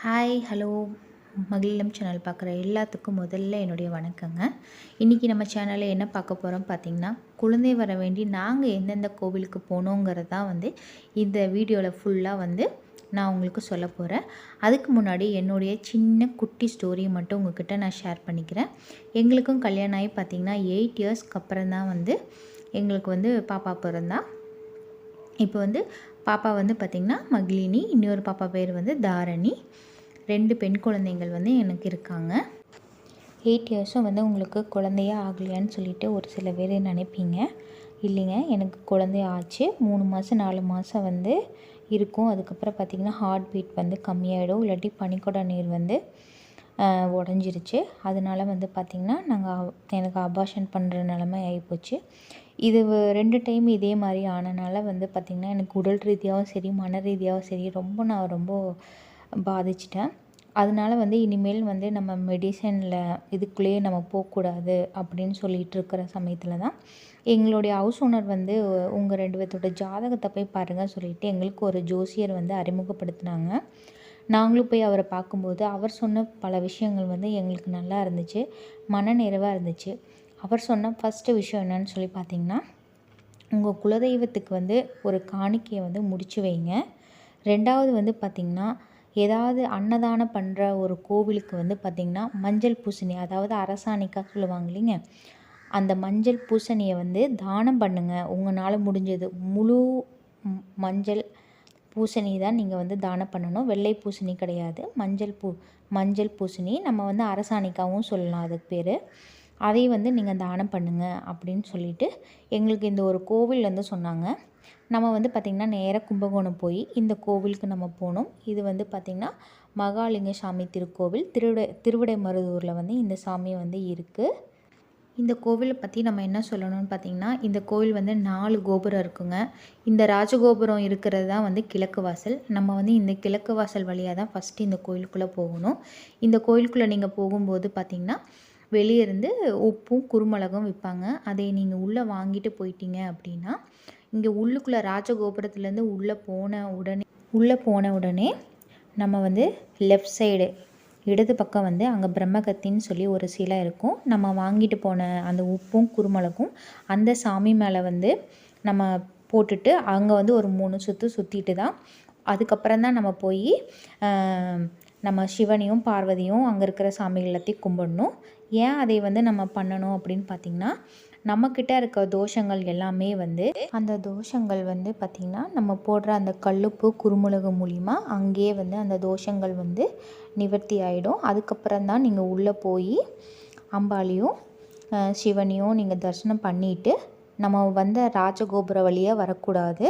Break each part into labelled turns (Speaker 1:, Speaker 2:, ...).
Speaker 1: Hi hello மகிழம் channel பார்க்குற எல்லாத்துக்கும் முதல்ல என்னுடைய வணக்கங்க. இன்றைக்கி நம்ம சேனலில் என்ன பார்க்க போகிறோம் பார்த்திங்கன்னா, குழந்தை வர வேண்டி நாங்கள் எந்தெந்த கோவிலுக்கு போனோங்கிறது தான் இந்த வீடியோவில் ஃபுல்லாக நான் உங்களுக்கு சொல்ல போகிறேன். அதுக்கு முன்னாடி என்னுடைய சின்ன குட்டி ஸ்டோரி மட்டும் உங்கள்கிட்ட நான் ஷேர் பண்ணிக்கிறேன். எங்களுக்கும் கல்யாணம் ஆகி பார்த்திங்கன்னா 8 இயர்ஸ்க்கு அப்புறம் தான் எங்களுக்கு பாப்பா பிறந்தா. இப்போ பாப்பா பார்த்திங்கன்னா மகிழினி, இன்னொரு பாப்பா பேர் தாரணி. 2 பெண் குழந்தைகள் எனக்கு இருக்காங்க. 8 இயர்ஸும் உங்களுக்கு குழந்தையே ஆகலையான்னு சொல்லிட்டு ஒரு சில பேர் நினைப்பீங்க. இல்லைங்க, எனக்கு குழந்தை ஆச்சு. 3 மாதம் 4 மாதம் இருக்கும். அதுக்கப்புறம் பார்த்திங்கன்னா ஹார்ட் பீட் கம்மியாயிடும், இல்லாட்டி பனிக்குட நீர் உடஞ்சிருச்சு. அதனால பார்த்திங்கன்னா எனக்கு அபார்ஷன் பண்ணுற நிலமை ஆகிப்போச்சு. இது 2 டைம் இதே மாதிரி ஆனனால பார்த்திங்கன்னா எனக்கு உடல் ரீதியாகவும் சரி மன ரீதியாகவும் சரி நான் ரொம்ப பாதிச்சிட்டேன். அதனால இனிமேல் நம்ம மெடிசனில் இதுக்குள்ளேயே நம்ம போகக்கூடாது அப்படின்னு சொல்லிகிட்டு இருக்கிற சமயத்தில் தான் எங்களுடைய ஹவுஸ் ஓனர் உங்கள் 2 பேர்த்தோட ஜாதகத்தை போய் பாருங்கள் சொல்லிவிட்டு எங்களுக்கு ஒரு ஜோசியர் அறிமுகப்படுத்தினாங்க. நாங்களும் போய் அவரை பார்க்கும்போது அவர் சொன்ன பல விஷயங்கள் எங்களுக்கு நல்லா இருந்துச்சு, மன நிறைவாக இருந்துச்சு. அவர் சொன்ன ஃபஸ்ட்டு விஷயம் என்னன்னு சொல்லி பார்த்திங்கன்னா, உங்கள் குலதெய்வத்துக்கு ஒரு காணிக்கையை முடிச்சு வைங்க. 2வது பார்த்திங்கன்னா, ஏதாவது அன்னதானம் பண்ணுற ஒரு கோவிலுக்கு பார்த்திங்கன்னா மஞ்சள் பூசணி, அதாவது அரசாணிக்காய் சொல்லுவாங்க இல்லைங்க, அந்த மஞ்சள் பூசணியை தானம் பண்ணுங்கள். உங்களால் முடிஞ்சது முழு மஞ்சள் பூசணி தான் நீங்கள் தானம் பண்ணணும். வெள்ளை பூசணி கிடையாது, மஞ்சள் பூசணி. நம்ம அரசாணிக்காவும் சொல்லலாம் அதுக்கு பேர். அதை நீங்கள் தானம் பண்ணுங்கள் அப்படின்னு சொல்லிட்டு எங்களுக்கு இந்த ஒரு கோவில் சொன்னாங்க. நம்ம பார்த்திங்கன்னா நேராக கும்பகோணம் போய் இந்த கோவிலுக்கு நம்ம போனோம். இது பார்த்திங்கன்னா மகாலிங்க சாமி திருக்கோவில், திருவிடைமருதூரில் இந்த சாமி இருக்குது. இந்த கோவிலை பற்றி நம்ம என்ன சொல்லணும்னு பார்த்திங்கன்னா, இந்த கோவில் 4 கோபுரம் இருக்குங்க. இந்த ராஜகோபுரம் இருக்கிறது தான் கிழக்கு வாசல். நம்ம இந்த கிழக்கு வாசல் வழியாக தான் ஃபஸ்ட்டு இந்த கோயிலுக்குள்ளே போகணும். இந்த கோயிலுக்குள்ளே நீங்கள் போகும்போது பார்த்திங்கன்னா வெளியே இருந்து உப்பும் குருமிளகும் விற்பாங்க. அதை நீங்கள் உள்ளே வாங்கிட்டு போயிட்டீங்க அப்படின்னா, இங்கே உள்ளுக்குள்ளே ராஜகோபுரத்துலேருந்து உள்ளே போன உடனே நம்ம லெஃப்ட் சைடு இடது பக்கம் அங்கே பிரம்மகத்தின்னு சொல்லி ஒரு சிலை இருக்கும். நம்ம வாங்கிட்டு போன அந்த உப்பும் குருமிளகும் அந்த சாமி மேலே நம்ம போட்டுட்டு அங்கே ஒரு 3 சுற்று சுற்றிட்டு தான் அதுக்கப்புறம் தான் நம்ம போய் நம்ம சிவனையும் பார்வதியும் அங்கே இருக்கிற சாமிகள் எல்லாத்தையும் கும்பிடணும். ஏன் அதை நம்ம பண்ணணும் அப்படின்னு பார்த்திங்கன்னா, நம்மக்கிட்ட இருக்க தோஷங்கள் எல்லாமே அந்த தோஷங்கள் பார்த்திங்கன்னா நம்ம போடுற அந்த கல்லுப்பு குருமிளகு மூலிமா அங்கேயே அந்த தோஷங்கள் நிவர்த்தி ஆகிடும். அதுக்கப்புறம் தான் நீங்கள் உள்ளே போய் அம்பாளையும் சிவனையும் நீங்கள் தரிசனம் பண்ணிவிட்டு, நம்ம ராஜகோபுர வழியாக வரக்கூடாது.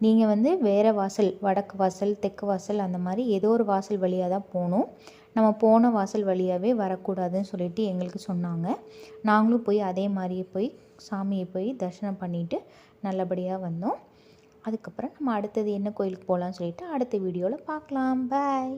Speaker 1: நீங்கள் வேறு வாசல், வடக்கு வாசல் தெற்கு வாசல் அந்த மாதிரி ஏதோ ஒரு வாசல் வழியாக தான் போகணும். நம்ம போன வாசல் வழியாகவே வரக்கூடாதுன்னு சொல்லிட்டு எங்களுக்கு சொன்னாங்க. நாங்களும் போய் அதே மாதிரியே போய் சாமியை போய் தரிசனம் பண்ணிவிட்டு நல்லபடியாக வந்தோம். அதுக்கப்புறம் நம்ம அடுத்தது என்ன கோயிலுக்கு போகலான்னு சொல்லிட்டு அடுத்த வீடியோவில் பார்க்கலாம். பாய்.